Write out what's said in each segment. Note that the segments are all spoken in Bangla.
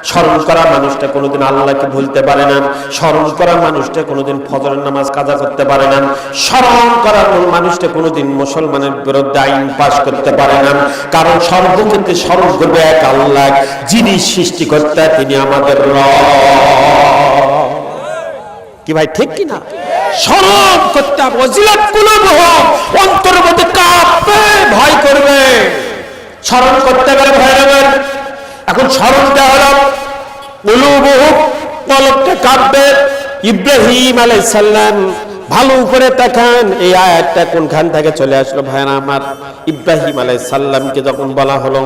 স্মরণ করা মানুষটা কোনোদিন আল্লাহকে ভুলতে পারে না, স্মরণ করা মানুষটা কোনোদিন ফজরের নামাজ কাজা করতে পারে না, স্মরণ করা মানুষটা কোনোদিন মুসলমানের বিরুদ্ধে আইন পাস করতে পারে না। কারণ সর্বক্ষেত্রে স্মরণ করবে এক আল্লাহ, যিনি সৃষ্টিকর্তা, তিনি আমাদের রব। কি ভাই ঠিক কি না? স্মরণ করতে হবে, ওয়াজিলাত কুলুবুহুম, অন্তরের মধ্যে কাঁপবে, ভয় করবে। স্মরণ করতে গেলে ভয় লাগবে। এখন স্মরণটা হলো কুলুবুহুম, কলবটা কাঁপবে। ইব্রাহিম আলাইহিস সালাম, ভালো করে তাকান, এই আয়াতটা কোনখান থেকে চলে আসলো ভাইরা আমার? ইব্রাহিম আলাইহিস সালামকে যখন বলা হলো,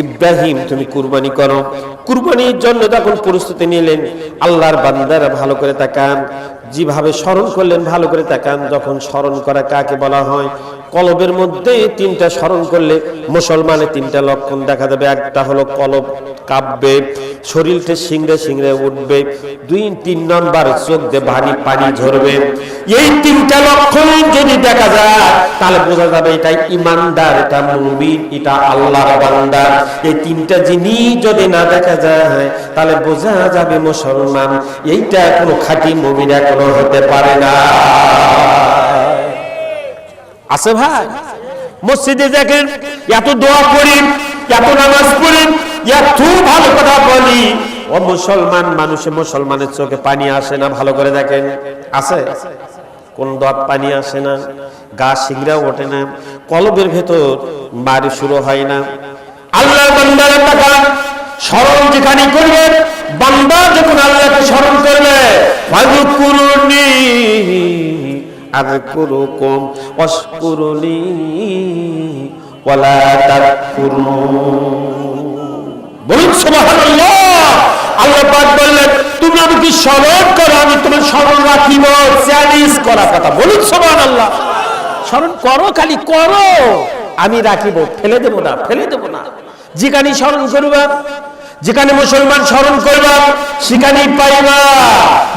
ইব্রাহিম তুমি কুরবানি করো, কুরবানির জন্য যখন প্রস্তুতি নিলেন, আল্লাহর বান্দারা ভালো করে তাকান, যেভাবে স্মরণ করলেন ভালো করে তাকান। যখন স্মরণ করা কাকে বলা হয়? কলবের মধ্যে তিনটা স্মরণ করলে মুসলমানের তিনটা লক্ষণ দেখা যাবে। একটা হলো কলব কাঁপবে, শরীরটা শিংড়ে শিংড়ে উঠবে, 2-3 নম্বর চোখ দিয়ে পানি ঝরবে। এই তিনটা লক্ষণ যদি দেখা যায় তাহলে বোঝা যাবে এটা ইমানদার, এটা মুমিন, এটা আল্লাহর বান্দা। এই তিনটা জিনিস যদি না দেখা যায় তাহলে বোঝা যাবে মুসলমান। এইটা কোনো খাঁটি মুমিন এখনো হতে পারে না। আছে ভাই? মসজিদে দেখেন এত দোয়া করি, এত নামাজ পড়ি, এত ভালো কথা বলি, ও মুসলমান মানুষে মুসলমানের চোখে পানি আসে না? ভালো করে দেখেন, আছে? কোন দোয়া পানি আসে না, গা শিংড়া ওঠে না, কলবের ভেতর মারি শুরু হয় না। আল্লাহর বান্দারা তাকান, স্মরণ যেখানে করবে, বান্দা যখন আল্লাহকে স্মরণ করবে, ফাযকুরুনি আযকুরুকুম ওয়াশকুরুলি ওয়ালা তাকফুরুন। বলুন সুবহানাল্লাহ। আল্লাহ পাক বললেন, তুমি আমাকে স্মরণ করো, আমি তোমার স্মরণ রাখিব। চ্যালেঞ্জ করা কথা। বলুন সুবহানাল্লাহ। স্মরণ করো, খালি করো, আমি রাখিব, ফেলে দেব না, ফেলে দেব না। যেখানে স্মরণ করবা, যেখানে মুসলমান স্মরণ করবা সেখানেই পাইবা,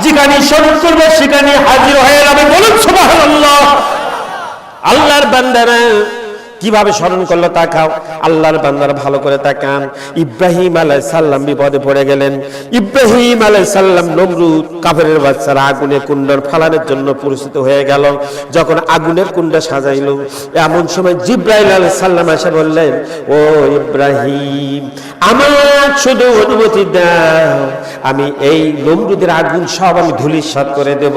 যেখানে স্মরণ করবে সেখানে হাজির হয়ে যাবে। বলুন সুবহানাল্লাহ। আল্লাহর বান্দারা কিভাবে স্মরণ করলো তাকাও। আল্লাহর বান্দারা ভালো করে তাকান। ইব্রাহিম আলাইহিস সালাম বিপদে পড়ে গেলেন। ইব্রাহিম আলাইহিস সালাম নমরুদ কাফেরের বাচ্চারা আগুনের কুণ্ডর ফালানোর জন্য পরিচিত হয়ে গেল। যখন আগুনের কুণ্ড সাজাইল, এমন সময় জিব্রাইল আলাইহিস সালাম এসে বললেন, ও ইব্রাহিম, আমার শুধু অনুমতি দাও, আমি এই নমরুদের আগুন সব আমি ধূলিসাৎ করে দেব।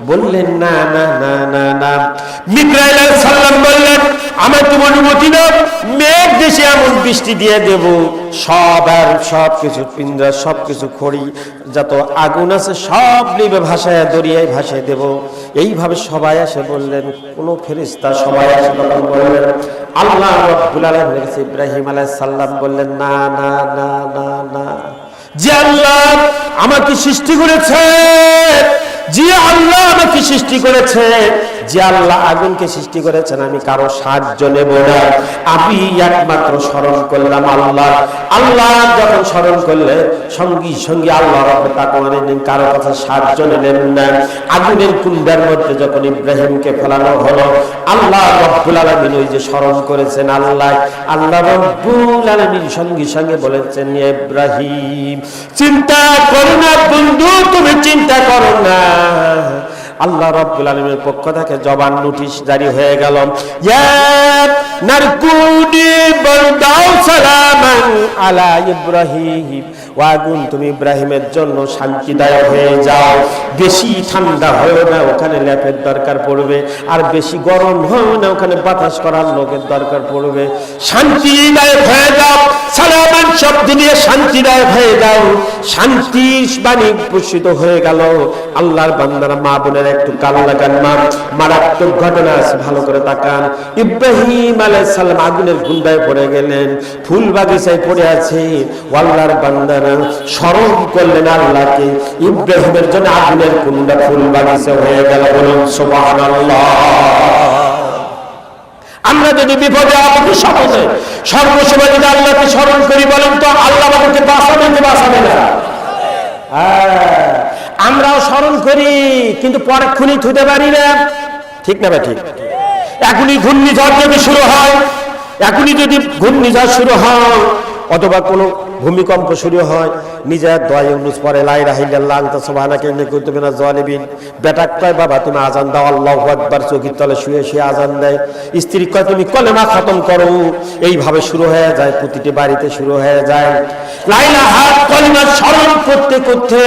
বললেন, না না না না না। জিব্রাইল আলাইহিস সালাম বললেন, আমার তুমি অনুমতি দাও, মেঘ দেশে এমন বৃষ্টি দিয়ে দেব, সব কিছু পিঞ্জরা, সব কিছু খড়ি, যত আগুন আছে সব নিবে ভাসায়, দরিয়ায় ভাসিয়ে দেব। এইভাবে সবাই আসে বললেন, কোন ফেরেশতা সবাই আসে তখন বললেন, আল্লাহ রাব্বুল আলামিন কাছে ইব্রাহিম আলাইহিস সালাম বললেন, না না না না না, যে আল্লাহ আমাকে সৃষ্টি করেছে, যে আল্লাহ আমাকে সৃষ্টি করেছে, যে আল্লাহ আগুনকে সৃষ্টি করেছেন, আমি কারো সাহায্য নেব না। আমি একমাত্র স্মরণ করলাম আল্লাহ। আল্লাহ যখন স্মরণ করলে সঙ্গী সঙ্গী আল্লাহ রাব্বুল তাকওয়ারিন কারো কথা সাহায্য নিলেন না। আগুনের কুণ্ডের মধ্যে যখন ইব্রাহিমকে ফেলানো হলো, আল্লাহ রাব্বুল আলামিন ওই যে স্মরণ করেছেন আল্লাহ, আল্লাহ রাব্বুল আলামিন সঙ্গী সঙ্গে বলেছেন, ইব্রাহিম চিন্তা করো না বন্ধু, তুমি চিন্তা করো না। আল্লাহ রাব্বুল আলামিনের পক্ষ থেকে জবান নোটিশ জারি হয়ে গেল, ইয়া নারকুনি বলদাও সালামান আলা ইব্রাহিম, ও আগুন তুমি ইব্রাহিমের জন্য শান্তিদায়ক হয়ে যাও। বেশি ঠান্ডা হয় না, ওখানে ল্যাপের দরকার পড়বে, আর বেশি গরম হয় না, ওখানে বাতাস করার লোকের দরকার পড়বে। শান্তিদায়ক হয়ে যাও, সালামান শব্দ দিয়ে শান্তিদায়ক হয়ে যাও। শান্তি বাণী প্রসিদ্ধ হয়ে গেল। আল্লাহর বান্দারা, মা বোনের একটু কাল লাগান, মারাত্মক ঘটনা আছে, ভালো করে তাকান। ইব্রাহিম আলাইহিস সালাম আগুনের কুণ্ডায় পড়ে গেলেন, ফুল বাগিচায় পড়ে আছে। আল্লাহর বান্দারা স্মরণ করলেন আল্লাহকে, ইব্রাহিমের জন্য আগুনের কুণ্ডা ফুল বাগিচা হয়ে গেল। বলুন সুবহানাল্লাহ। আমরা যদি বিপদে আপদে সহজে সর্বসময় যদি আল্লাহকে স্মরণ করি, বলেন তো আল্লাহ আমাদেরকে বাঁচাবে কি বাঁচাবে না? আমরাও স্মরণ করি, কিন্তু পরক্ষণই থুতে পারি না, ঠিক না? ঠিক। এখনই ঘূর্ণিঝড় যদি শুরু হয়, এখনই যদি ঘূর্ণিঝড় শুরু হয়, অথবা কোনো ভূমিকম্প শুরু হয়, নিজে দোয়া ইউনুস পড়ে লা ইলাহা ইল্লাল্লাহ আনতা সুবহানাকা ইন্নী কুনতু মিনাজ জালিমিন। বেটা কয় বাবা তুমি আজান দাও, আল্লাহু আকবার, চৌকির তলে শুয়ে শুয়ে আজান দেয়। স্ত্রী কয় তুমি কলেমা খতম করো। এইভাবে শুরু হয়ে যায়, প্রতিটি বাড়িতে শুরু হয়ে যায় লা ইলাহা কলিমা স্মরণ করতে করতে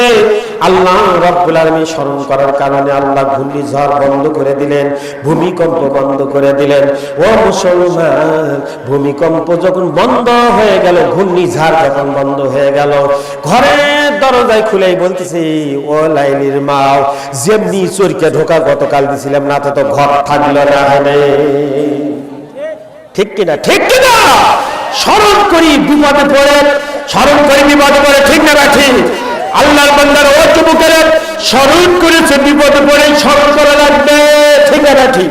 আল্লাহ রাব্বুল আলামিন স্মরণ করার কারণে আল্লাহ ঘূর্ণিঝড় বন্ধ করে দিলেন, ভূমিকম্প বন্ধ করে দিলেন। ও মুসলমান, ভূমিকম্প যখন বন্ধ হয়ে গেল, ঘূর্ণিঝড় যখন বন্ধ হয়ে গেল, ঘরের দরজায় খুলেই বলতেছি ও লাইলির মাও, যেমনি চোরকে ঢোকা গতকাল দিছিলাম না, তো ঘর থাকলো না। ঠিক কিনা? ঠিক কিনা? স্মরণ করি বিপদে পড়ে, স্মরণ করি বিপদে পড়ে, ঠিক না ঠিক? আল্লাহর বান্দার ও যুবকেরা স্মরণ করেছে বিপদে পড়ে, স্মরণ করা লাগবে, ঠিক না ঠিক?